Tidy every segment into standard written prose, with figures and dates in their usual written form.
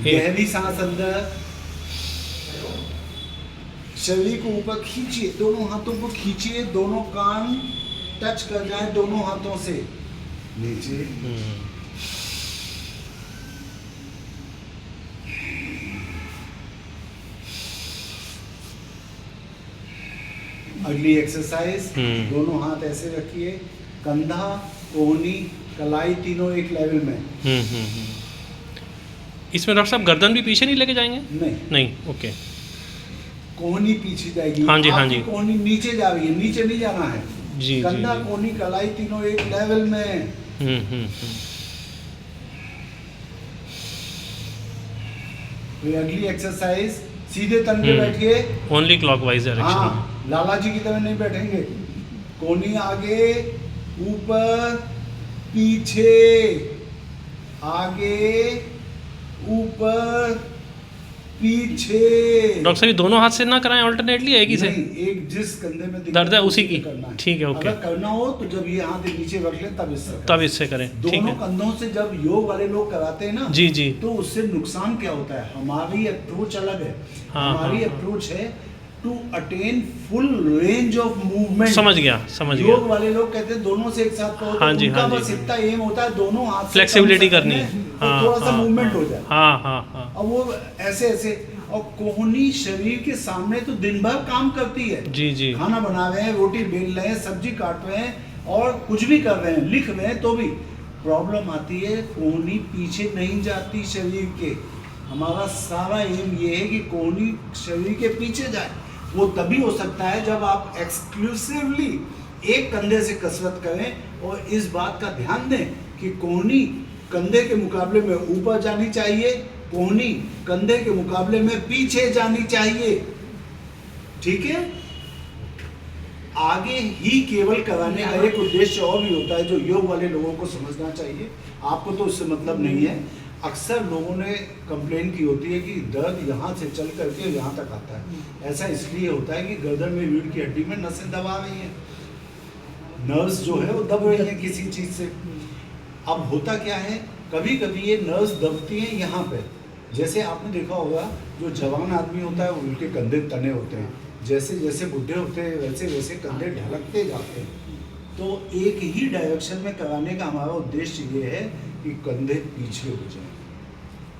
गहरी सांस अंदर, शरीर को ऊपर खींचिए, दोनों हाथों को खींचिए, दोनों कान टच कर जाए दोनों हाथों से नीचे। अगली एक्सरसाइज, दोनों हाथ ऐसे रखिए, कंधा, कोहनी, कलाई तीनों एक लेवल में। इसमें डॉक्टर साहब गर्दन भी पीछे नहीं लेके जाएंगे? नहीं, ओके। कोहनी पीछे जाएगी। हाँ जी, हाँ जी। कोहनी नीचे जा रही है, नीचे नहीं जाना है। जी, कंधा, कोहनी, कलाई तीनों एक लेवल में। अगली एक्सरसाइज, सीधे तन पे बैठिए, ओनली क्लॉकवाइज डायरेक्शन। हाँ, लाला जी की तरह नहीं बैठेंगे। कोहनी आगे, ऊपर, पीछे, आगे, ऊपर, पीछे। डॉक्टर साहब ये दोनों हाथ से ना कराएं अल्टरनेटली, एक ही से? एक जिस कंधे में दर्द है उसी की करना है। ठीक है, ओके। अगर करना हो तो जब ये हाथ नीचे रख लें तब इससे करें। दोनों कंधों से जब योग वाले लोग कराते हैं ना जी तो उससे नुकसान क्या होता है? हमारी अप्रोच अलग है। हमारी अप्रोच है to attain full range of movement. समझ गया। योग वाले लोग कहते हैं दोनों से एक साथ करो। हाँ जी, उनका हाँ जी। बस इतना एम होता है दोनों हाथ फ्लेक्सिबिलिटी करनी है, थोड़ा सा मूवमेंट हो जाए। हाँ। अब वो ऐसे और कोहनी शरीर के सामने तो दिन भर काम करती है। जी। खाना बना रहे हैं, रोटी बेल रहे हैं, सब्जी काट रहे हैं और कुछ भी कर रहे हैं, लिख रहे हैं, तो भी प्रॉब्लम आती है। कोहनी पीछे नहीं जाती शरीर के। हमारा सारा एम ये है कि कोहनी शरीर के पीछे जाए। वो तभी हो सकता है जब आप एक्सक्लूसिवली एक कंधे से कसरत करें और इस बात का ध्यान दें कि कोहनी कंधे के मुकाबले में ऊपर जानी चाहिए, कोहनी कंधे के मुकाबले में पीछे जानी चाहिए। ठीक है? आगे ही केवल कराने का एक उद्देश्य और भी होता है जो योग वाले लोगों को समझना चाहिए। आपको तो उससे मतलब नहीं है। अक्सर लोगों ने कंप्लेन की होती है कि दर्द यहाँ से चल करके यहाँ तक आता है। ऐसा इसलिए होता है कि गर्दन में रीढ़ की हड्डी में नसें दबा रही हैं, नर्व्स जो है वो दब रही हैं किसी चीज़ से। अब होता क्या है, कभी कभी ये नर्व्स दबती हैं यहाँ पे। जैसे आपने देखा होगा जो जवान आदमी होता है उनके कंधे तने होते हैं, जैसे जैसे बुढ़े होते हैं वैसे वैसे कंधे ढलकते जाते हैं। तो एक ही डायरेक्शन में कराने का हमारा उद्देश्य ये है कि कंधे पीछे हो जाए।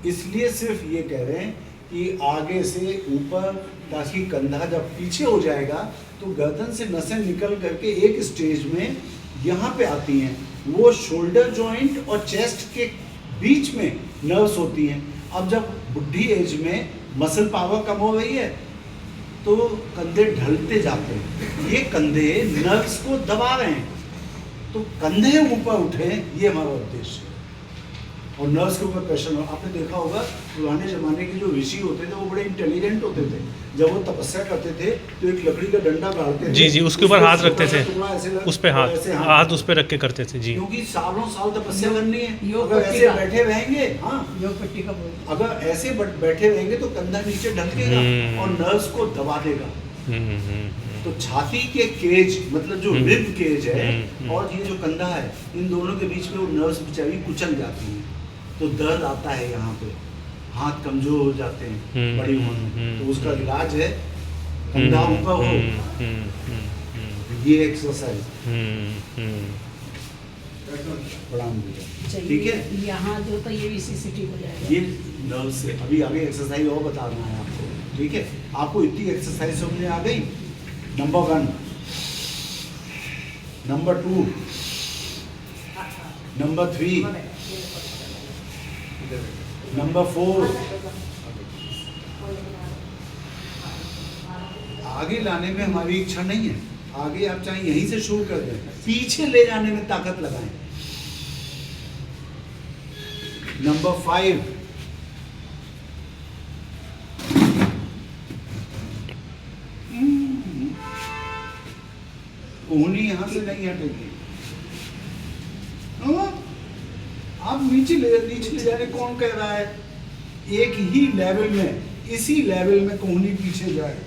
इसलिए सिर्फ ये कह रहे हैं कि आगे से ऊपर, ताकि कंधा जब पीछे हो जाएगा तो गर्दन से नसें निकल करके एक स्टेज में यहाँ पे आती हैं। वो शोल्डर जॉइंट और चेस्ट के बीच में नर्व्स होती हैं। अब जब बुढ़ी एज में मसल पावर कम हो रही है तो कंधे ढलते जाते हैं। ये कंधे नर्व्स को दबा रहे हैं, तो कंधे ऊपर उठे, ये हमारा उद्देश्य है। और नर्व्स के ऊपर प्रेशर हो। आपने देखा होगा पुराने जमाने के जो ऋषि होते थे वो बड़े इंटेलिजेंट होते थे। जब वो तपस्या करते थे तो एक लकड़ी का डंडा गाड़ते थे, जी उसके ऊपर हाथ रखते थे, उस पे हाथ उस पे रख के करते थे जी। क्योंकि सालों साल तपस्या करनी है। अगर ऐसे बैठे रहेंगे, हाँ योग पट्टी का, अगर ऐसे बैठे रहेंगे तो कंधा नीचे ढलकेगा और नर्व्स को दबा देगा। तो छाती के केज मतलब जो रिब केज है और ये जो कंधा है, इन दोनों के बीच में वो नर्व्स बेचारी कुचल जाती है, तो दर्द आता है यहाँ पे, हाथ कमजोर हो जाते हैं बड़ी उम्र में। तो उसका इलाज है कंधा ऊपर हो, ये एक्सरसाइज। ठीक है? यहाँ जो तो ये भी सीसीटी हो जाएगा। ये नर्व से अभी आगे एक्सरसाइज और बताना है आपको। ठीक है? आपको इतनी एक्सरसाइज समझ में आ गई? Number 1, number 2, number 3, number 4। आगे लाने में हमारी इच्छा नहीं है। आगे आप चाहे यहीं से शुरू कर दें, पीछे ले जाने में ताकत लगाएं। नंबर 5, कोहनी यहां से नहीं हटेगी। आप नीचे ले जाने कौन कह रहा है? एक ही लेवल में, इसी लेवल में कोहनी पीछे जाए,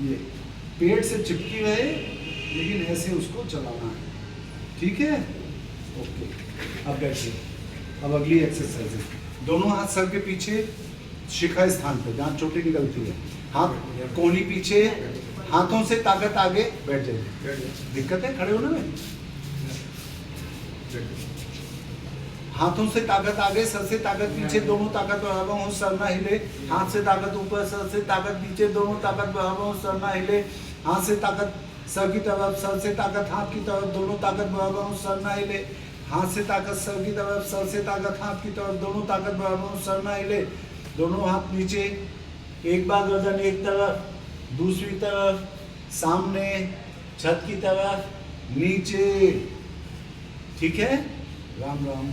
ये पेट से चिपकी रहे, लेकिन ऐसे उसको चलाना है। ठीक है? ओके, अब बैठिए। अब अगली एक्सरसाइज है। दोनों हाथ सर के पीछे, शिखा स्थान पे जहाँ चोटी निकलती है, हाथ कोहनी पीछे, हाथों से ताकत आगे, बैठ जाइए। दिक्कत है खड़े होने में? हाथों से ताकत आगे, सर से ताकत पीछे, दोनों ताकत बराबर हो, सर ना हिले। हाथ से ताकत ऊपर, सर से ताकत नीचे, दोनों ताकत बराबर हो, सर ना हिले। हाथ से ताकत सर की तरफ, सर से ताकत हाथ की तरफ, दोनों ताकत बराबर हो, सर ना हिले। हाथ से ताकत सर की तरफ, सर से ताकत हाथ की तरफ, दोनों ताकत बराबर हो, सर ना हिले। दोनों हाथ नीचे, एक बार गर्दन एक तरफ, दूसरी तरफ, सामने, छत की तरफ, नीचे। ठीक है? राम राम।